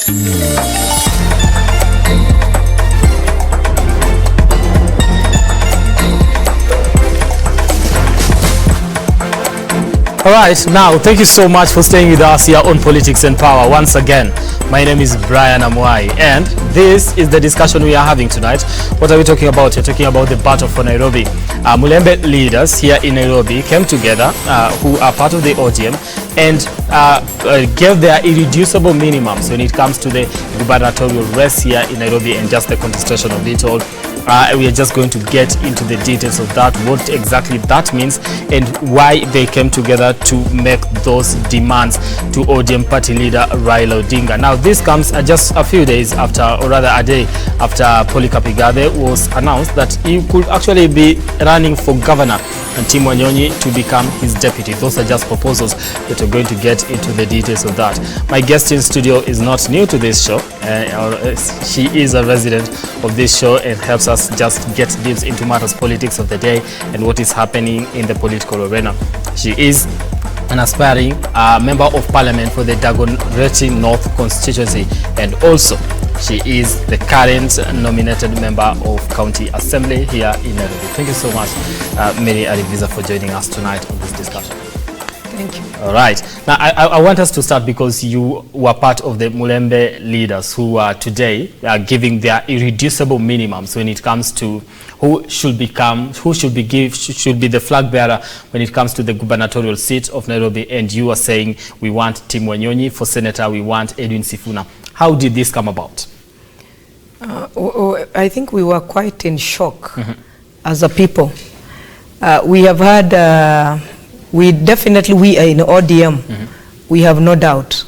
All right, now thank you so much for staying with us here on Politics and Power. Once again, my name is Brian Amwai, and this is the discussion we are having tonight. What are we talking about? We're talking about the battle for Nairobi. Mulembe leaders here in Nairobi came together, who are part of the ODM, and gave their irreducible minimums when it comes to the gubernatorial race here in Nairobi and just the contestation of it all. We are just going to get into the details of that, what exactly that means, and why they came together to make those demands to ODM party leader Raila Odinga. Now, this comes just a few days after, or rather a day after Polycarp Igathe was announced that he could actually be running for governor and Tim Wanyonyi to become his deputy. Those are just proposals, but we're going to get into the details of that. My guest in studio is not new to this show. She is a resident of this show and helps us just get deep into matters politics of the day and what is happening in the political arena. She is an aspiring member of parliament for the Dagoretti North constituency, and also she is the current nominated member of County Assembly here in Nairobi. Thank you so much, Mary Ariviza, for joining us tonight on this discussion. Thank you. All right. Now, I want us to start because you were part of the Mulembe leaders who are today giving their irreducible minimums when it comes to who should be the flag bearer when it comes to the gubernatorial seat of Nairobi. And you are saying we want Tim Wanyonyi for senator, we want Edwin Sifuna. How did this come about? I think we were quite in shock as a people. We have had, we are in ODM, we have no doubt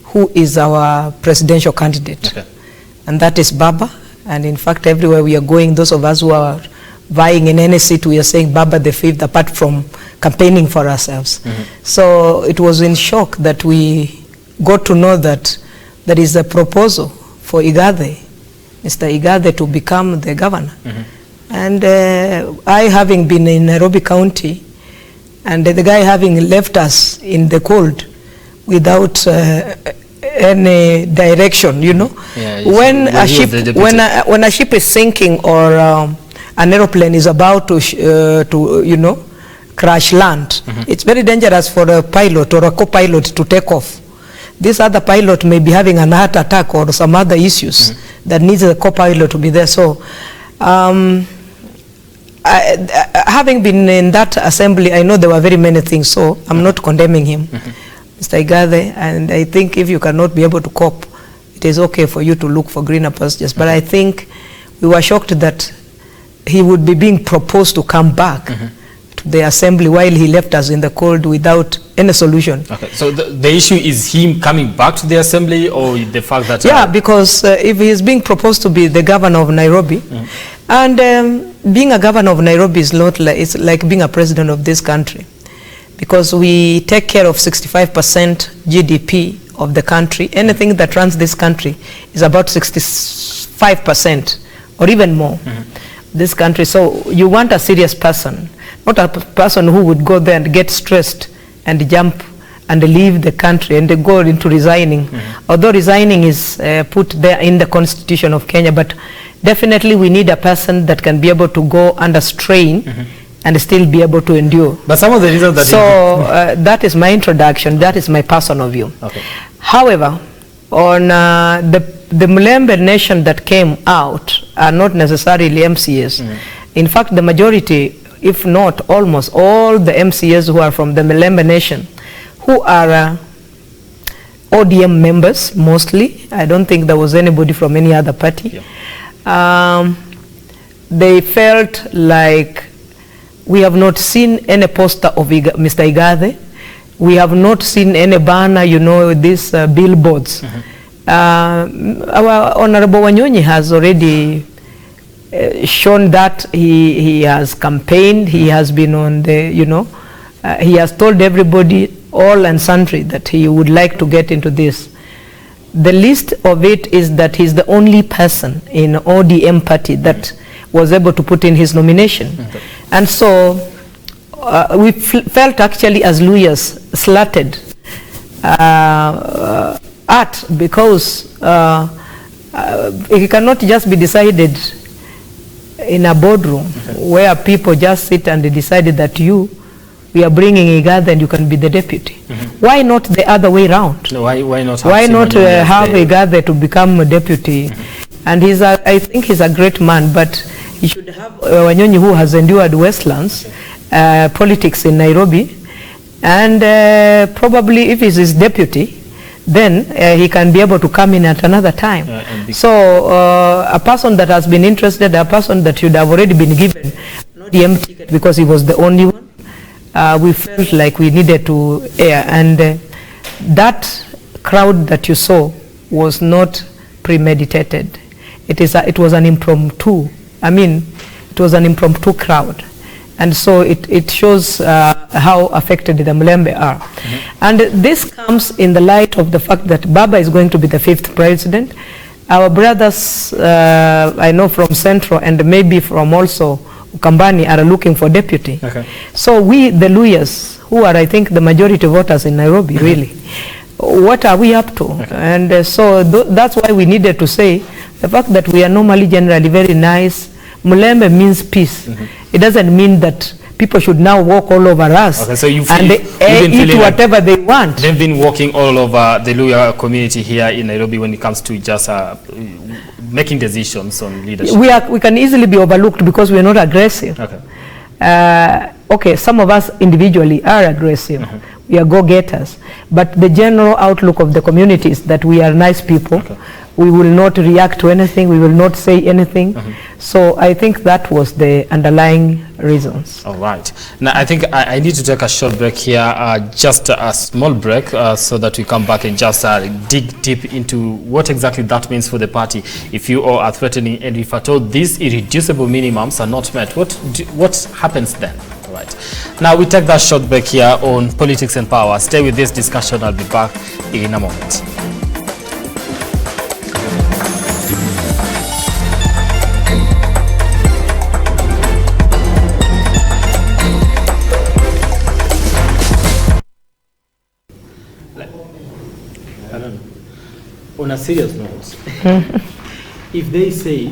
who is our presidential candidate. Okay. And that is Baba. And in fact, everywhere we are going, those of us who are vying in any seat, we are saying Baba the fifth, apart from campaigning for ourselves. So it was in shock that we got to know that there is a proposal for Igathe, Mr. Igathe, to become the governor. And I, having been in Nairobi County, and the guy having left us in the cold without any direction, you know. Yeah, when a ship is sinking or an aeroplane is about to crash land, it's very dangerous for a pilot or a co-pilot to take off. This other pilot may be having an heart attack or some other issues that needs a co-pilot to be there. So having been in that assembly, I know there were very many things, so I'm not condemning him, Mr. Igathe, and I think if you cannot be able to cope, it is okay for you to look for greener pastures. But I think we were shocked that he would be being proposed to come back to the assembly while he left us in the cold without any solution. Okay, so the issue is him coming back to the assembly, or the fact that... Yeah, because if he is being proposed to be the governor of Nairobi, and being a governor of Nairobi is not like, it's like being a president of this country, because we take care of 65% GDP of the country. Anything that runs this country is about 65% or even more. This country. So you want a serious person, not a person who would go there and get stressed and jump and leave the country and go into resigning. Although resigning is put there in the Constitution of Kenya, but definitely we need a person that can be able to go under strain and still be able to endure. But some of the reasons that... So that is my introduction. That is my personal view. Okay. However, on the Mulembe nation that came out are not necessarily MCAs. In fact, the majority, if not almost all the MCAs who are from the Mulembe nation, who are ODM members mostly. I don't think there was anybody from any other party. Yeah. They felt like we have not seen any poster of Mr. Igathe. We have not seen any banner, you know, these billboards. Our Honorable Wanyonyi has already shown that he has campaigned, he has been on the, you know, he has told everybody, all and sundry, that he would like to get into this. The least of it is that he's the only person in ODM party that was able to put in his nomination. And so we felt actually as lawyers slighted art, because it cannot just be decided in a boardroom where people just sit and they decided that we are bringing Igathe and you can be the deputy. Why not the other way around? No, why not have, have Igathe to become a deputy? And I think he's a great man, but he should have Wanyonyi, who has endured Westlands politics in Nairobi, and probably if he's his deputy, then he can be able to come in at another time. So a person that has been interested, a person that should have already been given not the M ticket because he was the only one, we felt like we needed to air. And that crowd that you saw was not premeditated. It was an impromptu. I mean, it was an impromptu crowd. And so it shows how affected the Mulembe are. And this comes in the light of the fact that Baba is going to be the 5th president. Our brothers, I know from Central and maybe from also Ukambani, are looking for deputy. So we, the Luyas, who are I think the majority voters in Nairobi, really, what are we up to? And so that's why we needed to say the fact that we are normally generally very nice. Mulembe means peace. It doesn't mean that people should now walk all over us so you and eat whatever they want. They've been walking all over the Luya community here in Nairobi when it comes to just making decisions on leadership. We can easily be overlooked because we are not aggressive. Okay, some of us individually are aggressive. We are go-getters. But the general outlook of the community is that we are nice people. We will not react to anything. We will not say anything. So I think that was the underlying reasons. All right. Now I think I need to take a short break here, just a small break, so that we come back and just dig deep into what exactly that means for the party. If you all are threatening, and if at all these irreducible minimums are not met, what happens then? All right. Now we take that short break here on Politics and Power. Stay with this discussion. I'll be back in a moment. On a serious note, if they say